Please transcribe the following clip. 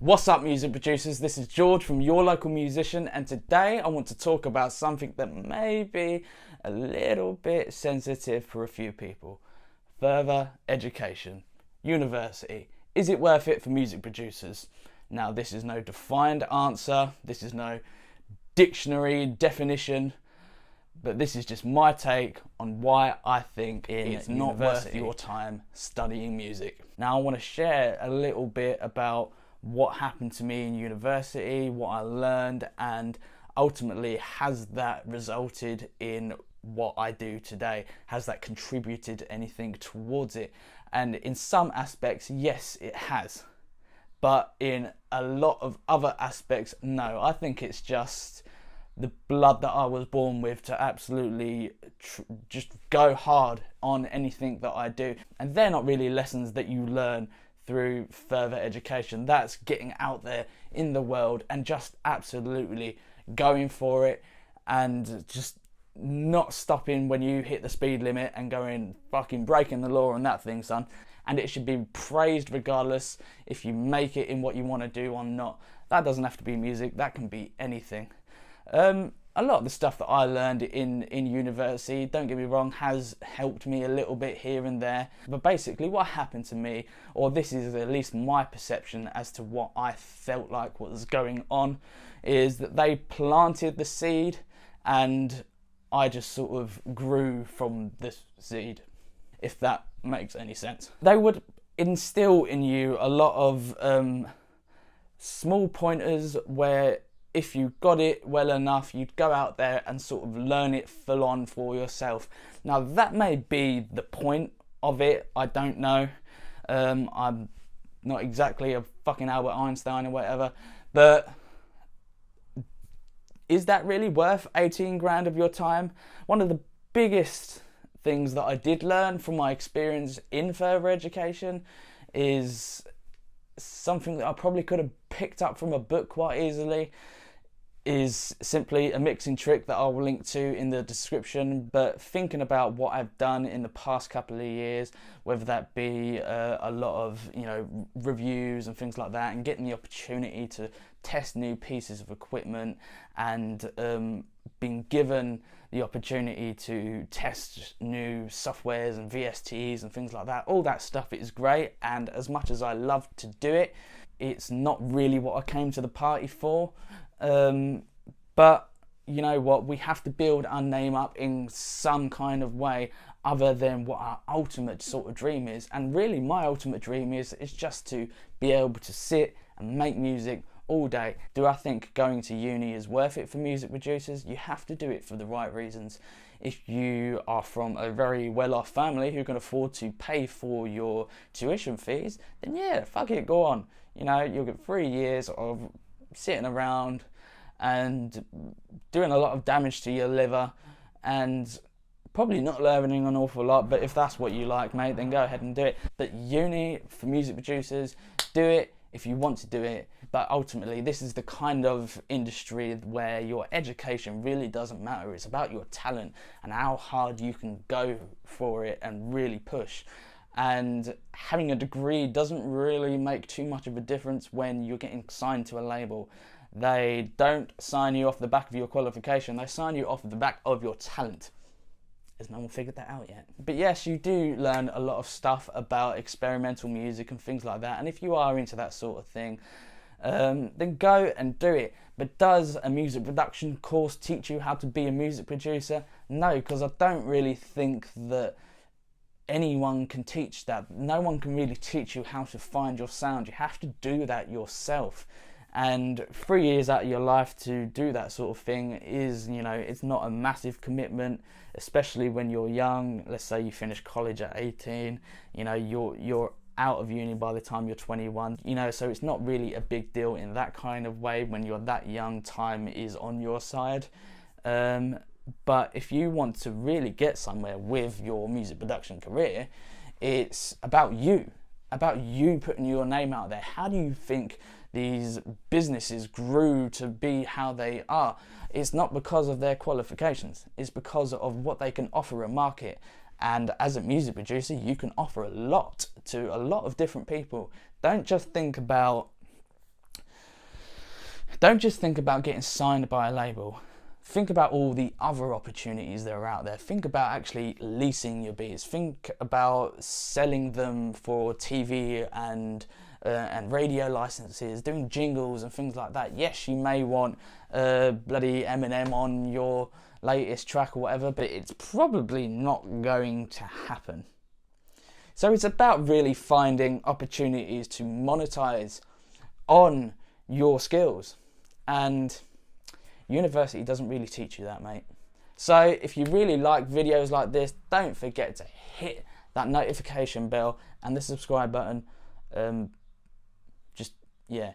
What's up, music producers? This is George from Your Local Musician, and today I want to talk about something that may be a little bit sensitive for a few people. Further education. University. Is it worth it for music producers? Now, this is no defined answer, this is no dictionary definition, but this is just my take on why I think it's not worth your time studying music. Now, I want to share a little bit about what happened to me in university, what I learned, and ultimately, has that resulted in what I do today? Has that contributed anything towards it? And in some aspects, yes, it has. But in a lot of other aspects, no. I think it's just the blood that I was born with to absolutely just go hard on anything that I do. And they're not really lessons that you learn through further education. That's getting out there in the world and just absolutely going for it and just not stopping when you hit the speed limit and going fucking breaking the law on that thing, son. And it should be praised regardless if you make it in what you want to do or not. That doesn't have to be music, that can be anything. A lot of the stuff that I learned in university, don't get me wrong, has helped me a little bit here and there. But basically what happened to me, or this is at least my perception as to what I felt like was going on, is that they planted the seed and I just sort of grew from the seed, if that makes any sense. They would instill in you a lot of small pointers where if you got it well enough, you'd go out there and sort of learn it full on for yourself. Now, that may be the point of it, I don't know. I'm not exactly a fucking Albert Einstein or whatever, but is that really worth 18 grand of your time? One of the biggest things that I did learn from my experience in further education is something that I probably could have picked up from a book quite easily, is simply a mixing trick that I'll link to in the description. But thinking about what I've done in the past couple of years, whether that be a lot of reviews and things like that, and getting the opportunity to test new pieces of equipment, and being given the opportunity to test new softwares and VSTs and things like that, all that stuff is great. And as much as I love to do it, it's not really what I came to the party for. But you know what, we have to build our name up in some kind of way other than what our ultimate sort of dream is. And really my ultimate dream is just to be able to sit and make music all day. Do I think going to uni is worth it for music producers? You have to do it for the right reasons. If you are from a very well-off family who can afford to pay for your tuition fees, then yeah, fuck it, go on. You'll get 3 years of sitting around and doing a lot of damage to your liver and probably not learning an awful lot. But if that's what you like, mate, then go ahead and do it. But uni for music producers, do it if you want to do it. But ultimately, this is the kind of industry where your education really doesn't matter. It's about your talent and how hard you can go for it and really push. And having a degree doesn't really make too much of a difference when you're getting signed to a label. They don't sign you off the back of your qualification, they sign you off the back of your talent. Has no one figured that out yet? But yes, you do learn a lot of stuff about experimental music and things like that. And if you are into that sort of thing, then go and do it. But does a music production course teach you how to be a music producer? No, because I don't really think that anyone can teach that. No one can really teach you how to find your sound. You have to do that yourself. And 3 years out of your life to do that sort of thing is, it's not a massive commitment, especially when you're young. Let's say you finish college at 18, you're out of uni by the time you're 21, so it's not really a big deal in that kind of way. When you're that young, time is on your side. But if you want to really get somewhere with your music production career, it's about you putting your name out there. How do you think these businesses grew to be how they are? It's not because of their qualifications, it's because of what they can offer a market. And as a music producer, you can offer a lot to a lot of different people. Don't just think about Don't just think about getting signed by a label. Think about all the other opportunities that are out there. Think about actually leasing your beats. Think about selling them for TV and radio licenses, doing jingles and things like that. Yes, you may want bloody Eminem on your latest track or whatever, but it's probably not going to happen. So it's about really finding opportunities to monetize on your skills, and university doesn't really teach you that, mate. So if you really like videos like this, don't forget to hit that notification bell and the subscribe button. Yeah.